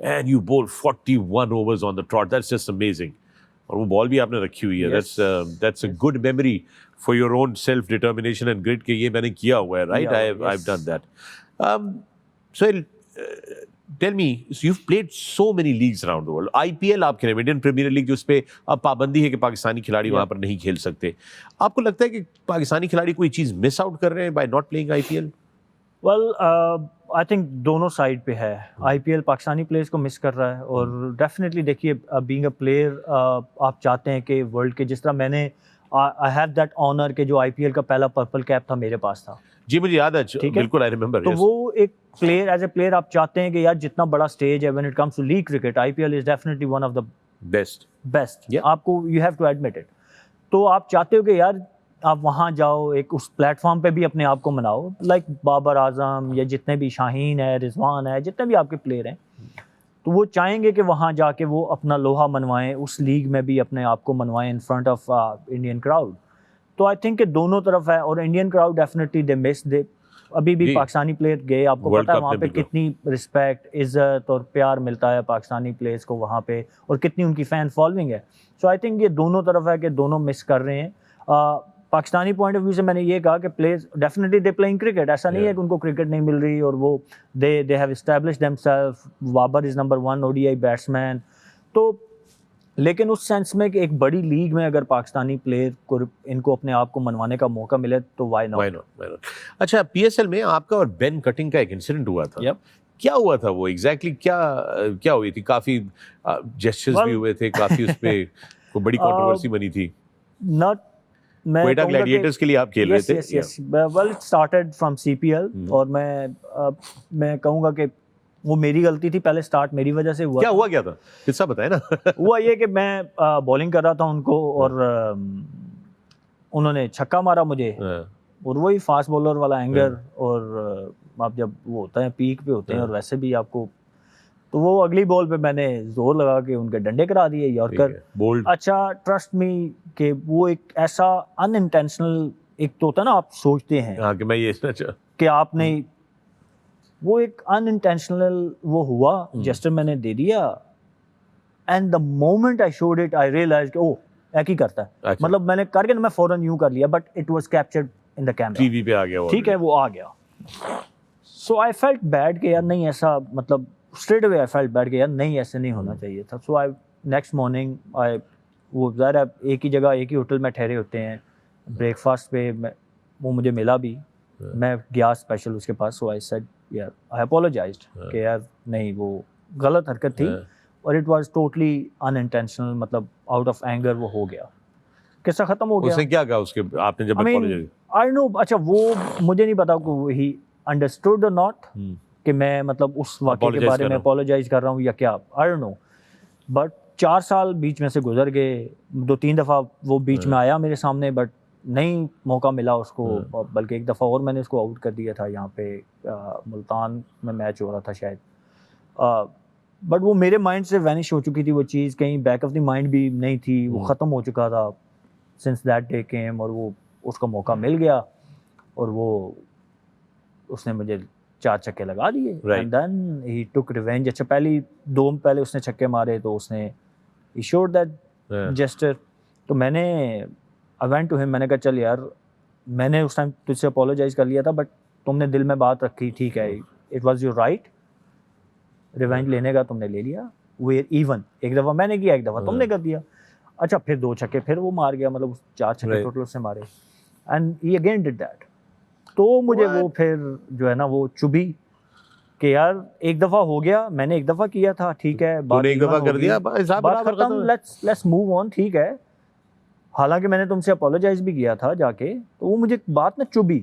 and you bowl 41 overs on the trot. That's just amazing. اور وہ بال بھی آپ نے رکھی ہوئی ہے. That's a good memory for your own self determination and grit کہ یہ میں نے کیا ہوا ہے, right? I've done that. Sohail, tell me, so you've played so many leagues around the world. IPL آپ کھیلے, انڈین پریمیئر لیگ جو اس پہ اب پابندی ہے کہ پاکستانی کھلاڑی وہاں پر نہیں کھیل سکتے. آپ کو لگتا ہے کہ پاکستانی کھلاڑی کوئی چیز مس آؤٹ کر رہے ہیں by not playing IPL? Well, I think دونوں سائڈ پہ ہے. IPL پاکستانی پلیئرس کو مس کر رہا ہے, اور ڈیفینیٹلی دیکھیے بینگ اے پلیئر آپ چاہتے ہیں کہ ورلڈ کے, جس طرح میں نے I have that honor کہ جو IPL کا پہلا پرپل کیپ تھا میرے پاس تھا. جی مجھے یاد ہے, بالکل I remember. تو وہ ایک پلیئر, ایز اے پلیئر آپ چاہتے ہیں کہ یار جتنا بڑا اسٹیج ہے when it comes to league cricket, IPL is definitely one of the best. آپ کو you have to admit it. تو آپ چاہتے ہو کہ یار آپ وہاں جاؤ, ایک اس پلیٹ فارم پہ بھی اپنے آپ کو مناؤ, لائک بابر اعظم یا جتنے بھی شاہین ہے, رضوان ہے, جتنے بھی آپ کے پلیئر ہیں, تو وہ چاہیں گے کہ وہاں جا کے وہ اپنا لوہا منوائیں, اس لیگ میں بھی اپنے آپ کو منوائیں in front of Indian crowd. تو آئی تھنک کہ دونوں طرف ہے, اور Indian crowd definitely they miss them. ابھی بھی پاکستانی پلیئر گئے, آپ کو پتہ ہے وہاں پہ کتنی رسپیکٹ, عزت اور پیار ملتا ہے پاکستانی پلیئرس کو وہاں پہ, اور کتنی ان کی فین فالوئنگ ہے. سو آئی تھنک یہ دونوں طرف ہے کہ دونوں مس کر رہے ہیں. پاکستانی پوائنٹ آف ویو سے میں نے یہ کہا کہ players definitely they playing cricket. ایسا نہیں ہے کہ ان کو کرکٹ نہیں مل رہی, اور وہ they have establish them self. Babar is number 1 ODI batsman. تو لیکن اس سینس میں کہ ایک بڑی لیگ میں اگر پاکستانی پلیئر کو ان کو اپنے آپ کو منوانے کا موقع ملے تو وائی ناٹ. اچھا, PSL میں آپ کا اور بین کٹنگ کا ایک انسیڈنٹ ہوا تھا. کیا ہوا تھا وہ ایگزیکٹلی, کیا ہوئی تھی؟ کافی جیسچرز بھی ہوئے تھے, کافی اس پہ کوئی بڑی کنٹروورسی بنی تھی. ناٹ کوئٹہ گلیڈیٹرز کے لیے آپ کھیل رہے تھے. Well it started from CPL, اور میں کہوں گا کہ وہ میری غلطی تھی, پہلے اسٹارٹ میری وجہ سے ہوا. کیا تھا قصہ بتائیں نا. ہوا یہ کہ میں بالنگ کر رہا تھا ان کو, اور انہوں نے چھکا مارا مجھے, اور وہی فاسٹ بولر والا اینگر, اور آپ جب وہ ہوتا ہے پیک پہ ہوتے ہیں, اور ویسے بھی آپ کو, تو وہ اگلی بال پہ میں نے زور لگا کے ان کے ڈنڈے کرا دیے, یارکر. اچھا ٹرسٹ می کہ وہ ایک ایسا ان انٹینشنل, ایک تو ہوتا ہے نا آپ سوچتے ہیں کہ میں یہ کہ آپ نے, وہ ایک ان انٹینشنل وہ ہوا, جسٹر میں نے دے دیا, and the moment I showed it I realise کہ او ایک ہی کرتا ہے. مطلب میں نے کر کے میں فوراً یوں کر لیا, but it was captured in the camera, T V پہ آ گیا, ٹھیک ہے وہ آ گیا. سو آئی فیلٹ بیڈ کہ یار نہیں ایسا, مطلب straight away I felt bad کہ یار نہیں ایسے نہیں ہونا چاہیے تھا. سو آئی نیکسٹ مارننگ آئی, وہ ظاہر ہے ایک ہی جگہ ایک ہی ہوٹل میں ٹھہرے ہوتے ہیں, بریک فاسٹ پہ وہ مجھے ملا بھی, میں گیا اسپیشل اس کے پاس. سو آئی سیڈ یار آئی اپولوجائزڈ کہ یار نہیں وہ غلط حرکت تھی, اور it was totally in intentional, مطلب آؤٹ آف اینگر وہ ہو گیا. قصہ ختم ہو گیا. اس نے کیا کہا اس کے آپ نے جب اپولوجائز؟ آئی نو, اچھا وہ مجھے نہیں پتا کہ ہی انڈرسٹوڈ اور ناٹ کہ میں مطلب اس واقعے کے بارے میں اپولوجائز کر رہا ہوں یا کیا, آئی ڈونٹ نو. بٹ 4 سال بیچ میں سے گزر گئے, 2-3 دفعہ وہ بیچ میں آیا میرے سامنے, بٹ نہیں موقع ملا اس کو, بلکہ ایک دفعہ اور میں نے اس کو آؤٹ کر دیا تھا یہاں پہ ملتان میں میچ ہو رہا تھا شاید. بٹ وہ میرے مائنڈ سے وینش ہو چکی تھی وہ چیز, کہیں بیک آف دی مائنڈ بھی نہیں تھی, وہ ختم ہو چکا تھا سنس دیٹ ڈے کیم, اور وہ اس کا موقع مل گیا, اور وہ اس نے مجھے 4 چھکے لگا دیے, and then he tick revenge. اچھا پہلے اس نے چھکے مارے, تو اس نے ہی شوڈ دیٹ جسٹر. تو میں نے I went to him, میں نے کہا چل یار میں نے اس ٹائم تجھ سے اپولوجائز کر لیا تھا, بٹ تم نے دل میں بات رکھی, ٹھیک ہے, it was your right, revenge لینے کا تم نے لے لیا, ویئر ایون. ایک دفعہ میں نے کیا, ایک دفعہ تم نے کر دیا. اچھا پھر 2 چھکے پھر وہ مار گیا, مطلب 4 چھکے ٹوٹل اس سے مارے, and he again did that. تو مجھے وہ پھر جو ہے نا وہ چبھی کہ یار ایک دفعہ ہو گیا, میں نے ایک دفعہ کیا تھا, ٹھیک ہے, بات ایک دفعہ کر دیا, بات ختم, لیٹس موو آن, ٹھیک ہے. حالانکہ میں نے تم سے اپولوجائز بھی کیا تھا جا کے, تو وہ مجھے بات نہ چبھی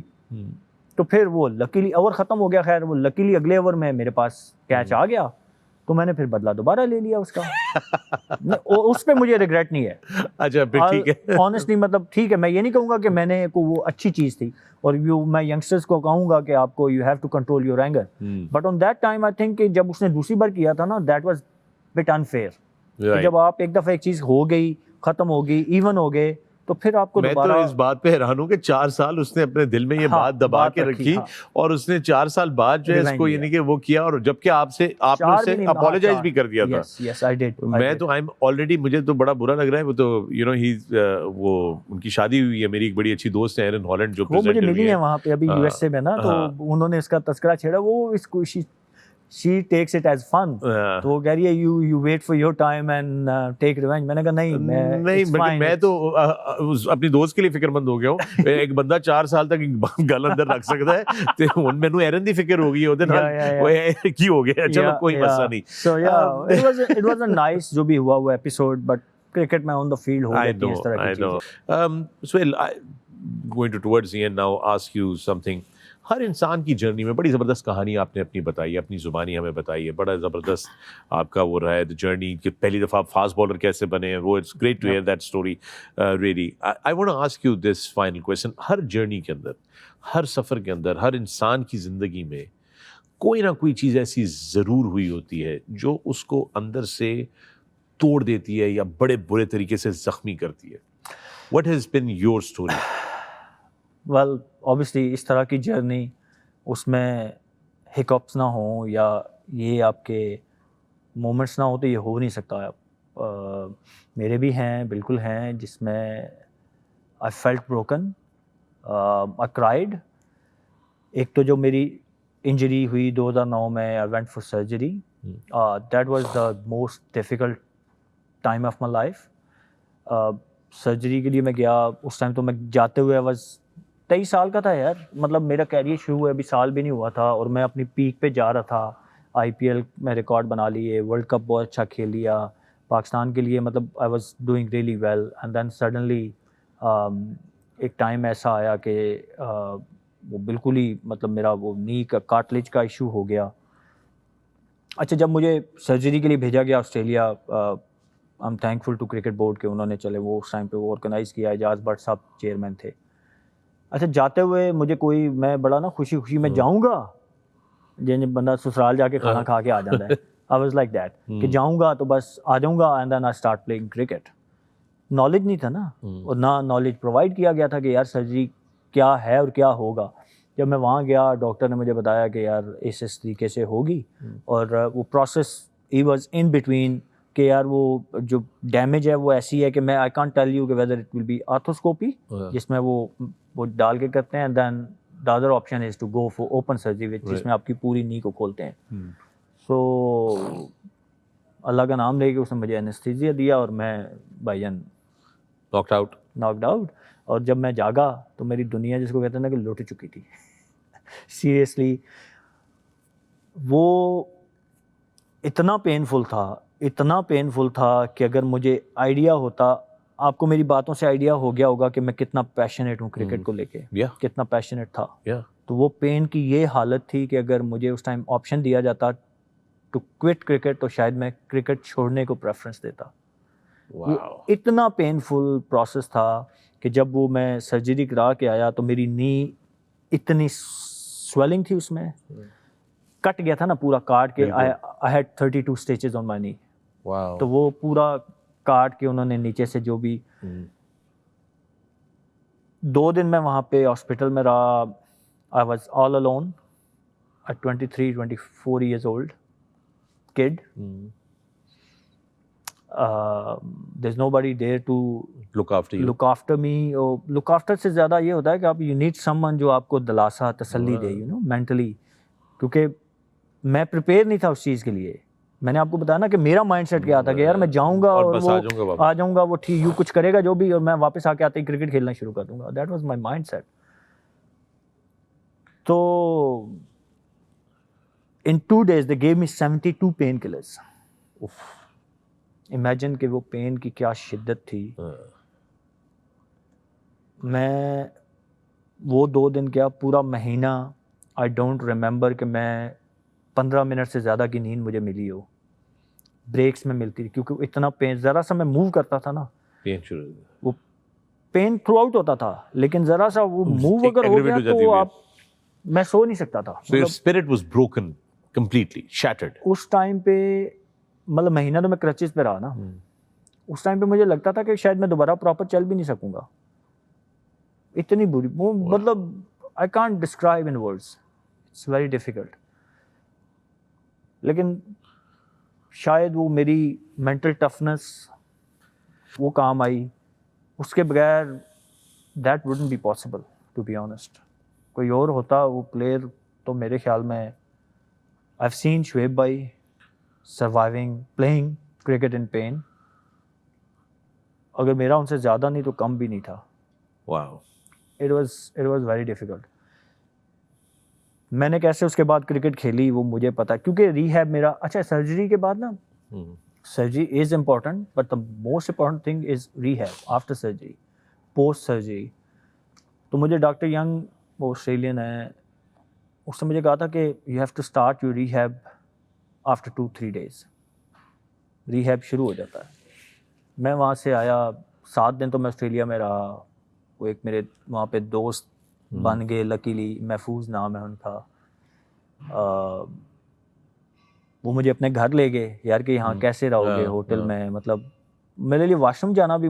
تو پھر وہ لکیلی اوور ختم ہو گیا، خیر وہ لکیلی اگلے اوور میں میرے پاس کیچ آ گیا تو میں نے پھر بدلہ دوبارہ لے لیا اس کا. اس پہ مجھے ریگریٹ نہیں ہے. اچھا پھر ٹھیک ہے. آنیسٹلی مطلب ٹھیک ہے، میں یہ نہیں کہوں گا کہ میں نے وہ اچھی چیز تھی، اور میں ینگسٹرز کو کہوں گا کہ آپ کو you have to control your anger, but on that time I think کہ جب اس نے دوسری بار کیا تھا نا دیٹ واز بٹ انفیئر. جب آپ ایک دفعہ ایک چیز ہو گئی، ختم ہو گئی، ایون ہو گئے، تو پھر آپ کو دوبارہ. میں تو اس بات پہ حیران ہوں کہ 4 سال اس نے اپنے دل میں یہ بات دبا کے رکھی، اور اس نے 4 سال بعد جو ہے اس کو یعنی کہ وہ کیا، اور جبکہ آپ نے اسے اپولوجائز بھی کر دیا تھا. Yes, I did. میں تو آلریڈی مجھے تو بڑا برا لگ رہا ہے. وہ تو وہ ان کی شادی ہوئی ہے، میری ایک بڑی اچھی دوست ہے ایرن ہالینڈ جو وہ مجھے ملی ہے وہاں پہ ابھی یو ایس اے میں نا، تو انہوں نے اس کا تذکرہ چھیڑا. وہ اس کو she takes it as fun. تو وہ کہہ رہی ہے you wait for your time and take revenge. میں نے کہا نہیں میں تو اپنی دوست کے لیے فکر مند ہو گیا ہوں. ایک بندہ 4 سال تک گل اندر رکھ سکتا ہے تے ہن مینوں ایرن دی فکر ہو گئی ہے، اودے نال وہ کی ہو گیا. چلو کوئی مسئلہ نہیں. So yeah, it was a nice جو بھی ہوا ایپیسوڈ، بٹ کرکٹ میں آن دا فیلڈ ہو جاتی ہے اس طرح کی چیزیں. Suhail, going towards the end now, ask you something. ہر انسان کی جرنی میں بڑی زبردست کہانی آپ نے اپنی بتائی ہے، اپنی زبانی ہمیں بتائی ہے. بڑا زبردست آپ کا وہ رہا ہے جرنی کہ پہلی دفعہ آپ فاسٹ بالر کیسے بنے ہیں. وہ it's great to hear that story really. I want to ask you this final question. ہر جرنی کے اندر، ہر سفر کے اندر، ہر انسان کی زندگی میں کوئی نہ کوئی چیز ایسی ضرور ہوئی ہوتی ہے جو اس کو اندر سے توڑ دیتی ہے یا بڑے برے طریقے سے زخمی کرتی ہے. What has been your story? Well obviously اس طرح کی جرنی، اس میں ہکپس نہ ہوں یا یہ آپ کے مومنٹس نہ ہوں تو یہ ہو نہیں سکتا. میرے بھی ہیں، بالکل ہیں، جس میں I felt broken, I cried. ایک تو جو میری انجری ہوئی 2009 میں، I went for surgery. That was the most difficult time of my life. Surgery کے لیے میں گیا، اس ٹائم تو میں جاتے ہوئے واز 23 سال کا تھا یار. مطلب میرا کیریئر شروع ہوئے ابھی سال بھی نہیں ہوا تھا، اور میں اپنی پیک پہ جا رہا تھا. آئی پی ایل میں ریکارڈ بنا لیے، ورلڈ کپ بہت اچھا کھیل لیا پاکستان کے لیے، مطلب I was doing really well. And then suddenly ایک ٹائم ایسا آیا کہ وہ بالکل ہی مطلب میرا وہ نی کا کارٹلیج کا ایشو ہو گیا. اچھا جب مجھے سرجری کے لیے بھیجا گیا Australia, I am thankful to cricket board کہ انہوں نے چلے وہ اس ٹائم پہ وہ آرگنائز کیا. اعجاز بٹ صاحب چیئرمین تھے. اچھا جاتے ہوئے مجھے کوئی، میں بڑا نا خوشی میں جاؤں گا، جن بندہ سسرال جا کے کھانا کھا کے آ جاتا ہے. آئی واز لائک دیٹ کہ جاؤں گا تو بس آ جاؤں گا، and then I start playing cricket. Knowledge نہیں تھا نا، اور نہ نالج پرووائڈ کیا گیا تھا کہ یار سرجری کیا ہے اور کیا ہوگا. جب میں وہاں گیا ڈاکٹر نے مجھے بتایا کہ یار اس طریقے سے ہوگی، اور وہ process he was in between کہ یار وہ جو ڈیمیج ہے وہ ایسی ہے کہ میں آئی کانٹ ٹیل یو کہ whether it will be arthroscopy جس میں وہ ڈال کے کرتے ہیں، then the other option is to go for open surgery جس میں آپ کی پوری نی کو کھولتے ہیں. سو اللہ کا نام لے کے اس نے مجھے انیستھیزیا دیا اور میں بھائی جان ناکڈ آؤٹ. اور جب میں جاگا تو میری دنیا جس کو کہتے ہیں نا کہ لٹ چکی تھی. سیریسلی وہ اتنا پینفل تھا کہ اگر مجھے آئیڈیا ہوتا، آپ کو میری باتوں سے آئیڈیا ہو گیا ہوگا کہ میں کتنا پیشنیٹ ہوں کرکٹ کو لے کے، کتنا پیشنیٹ تھا. تو وہ پین کی یہ حالت تھی کہ اگر مجھے اس ٹائم آپشن دیا جاتا ٹو کوئٹ کرکٹ تو شاید میں کرکٹ چھوڑنے کو پریفرنس دیتا. اتنا پینفل پروسیس تھا کہ جب وہ میں سرجری کرا کے آیا تو میری نی اتنی سویلنگ تھی، اس میں کٹ گیا تھا نا پورا کاٹ کے. I had 32 stitches on my knee. تو وہ پورا کاٹ کے انہوں نے نیچے سے جو بھی 2 دن میں وہاں پہ ہاسپٹل میں رہا. I was all alone at 23-24 years old kid. There's nobody there to look after me. Look after سے زیادہ یہ ہوتا ہے کہ آپ you need someone جو آپ کو دلاسا تسلی دے mentally. کیونکہ میں پریپیئر نہیں تھا اس چیز کے لیے. میں نے آپ کو بتایا نا کہ میرا مائنڈ سیٹ کیا تھا کہ یار میں جاؤں گا اور وہ آ جاؤں گا، وہ ٹھیک یوں کچھ کرے گا جو بھی، اور میں واپس آ کے آتے ہی کرکٹ کھیلنا شروع کر دوں گا. That was my mindset. تو ان 2 days they gave me 72 painkillers. Imagine کہ وہ پین کی کیا شدت تھی. میں وہ 2 دن کیا پورا مہینہ آئی ڈونٹ ریممبر کہ میں 15 منٹ سے زیادہ کی نیند مجھے ملی ہو. بریکس میں ملتی تھی کیونکہ اتنا پین, ذرا سا میں موو کرتا تھا نا وہ پین تھرو آؤٹ ہوتا تھا, لیکن ذرا سا وہ موو اگر ہو گیا تو آپ میں سو نہیں سکتا تھا. So your spirit was broken completely, shattered. اس ٹائم پہ مطلب مہینہ تو میں کرچز پہ رہا نا, اس ٹائم پہ مجھے لگتا تھا کہ شاید میں دوبارہ پراپر چل بھی نہیں سکوں گا, اتنی بری وہ مطلب I can't describe in words, it's very difficult. لیکن شاید وہ میری مینٹل ٹفنس وہ کام آئی, اس کے بغیر that wouldn't be possible to be honest. کوئی اور ہوتا وہ پلیئر تو میرے خیال میں آئی ہیو سین شعیب بھائی surviving playing cricket in pain, اگر میرا ان سے زیادہ نہیں تو کم بھی نہیں تھا. Wow. It was very difficult. میں نے کیسے اس کے بعد کرکٹ کھیلی وہ مجھے پتا, کیونکہ ریہیب میرا اچھا سرجری کے بعد نا, surgery is important but the most important thing is rehab after surgery, post surgery. تو مجھے ڈاکٹر ینگ وہ آسٹریلین ہے, اس نے مجھے کہا تھا کہ you have to start your rehab after 2-3 days. Rehab شروع ہو جاتا ہے. میں وہاں سے آیا 7 دن تو میں آسٹریلیا میں رہا. وہ ایک میرے وہاں پہ دوست بن گئے لکیلی, محفوظ نام ہے ان کا, وہ مجھے اپنے گھر لے گئے یار کہ یہاں کیسے رہو گے ہوٹل میں. مطلب میرے لیے واش روم جانا بھی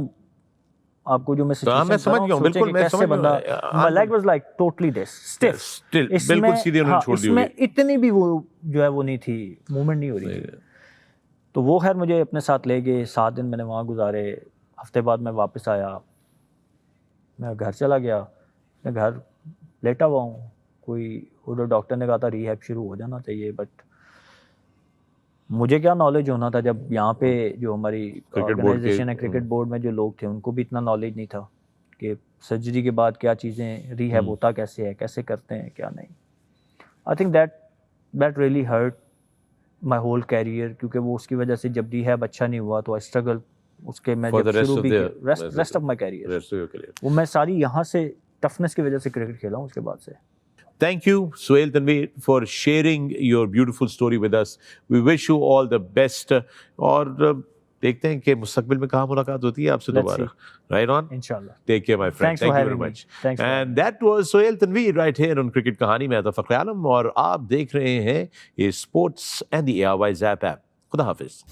آپ کو جو میں سمجھ گیا ہوں, بالکل میں سمجھ بندہ my leg was like totally this stiff, بالکل سیدھے انہوں نے چھوڑ دی. اس میں اتنی بھی وہ جو ہے وہ نہیں تھی, موومنٹ نہیں ہو رہی تھی. تو وہ خیر مجھے اپنے ساتھ لے گئے, 7 دن میں نے وہاں گزارے. ہفتے بعد میں واپس آیا, میں گھر چلا گیا, میں گھر لیٹا ہوا ہوں. کوئی ادھر ڈاکٹر نے کہا تھا ریہیب شروع ہو جانا چاہیے, بٹ مجھے کیا نالج ہونا تھا جب یہاں پہ جو ہماری آرگنائزیشن ہے کرکٹ بورڈ میں جو لوگ تھے ان کو بھی اتنا نالج نہیں تھا کہ سرجری کے بعد کیا چیزیں ریہیب ہوتا کیسے ہے, کیسے کرتے ہیں کیا نہیں. I think that really hurt my whole career, کیونکہ وہ اس کی وجہ سے جب ریہیب اچھا نہیں ہوا تو آئی اسٹرگل اس کے میں جب شروع بھی ریسٹ آف مائی کیریئر, وہ میں ساری یہاں سے ٹفنس کی وجہ سے کرکٹ کھیلا ہوں اس کے بعد سے. Thank you, Suhail Tanveer, for sharing your beautiful story with us. We wish you all the best. اور دیکھتے ہیں کہ مستقبل میں کہاں ملاقات ہوتی ہے آپ سے دوبارہ. Right on? Inshallah. Take care, my friend. Thank you very much. And that was Suhail Tanveer right here on Cricket Kahani. میں فخر عالم اور آپ دیکھ رہے ہیں یہ sports and the ARY Zap app. خدا حافظ.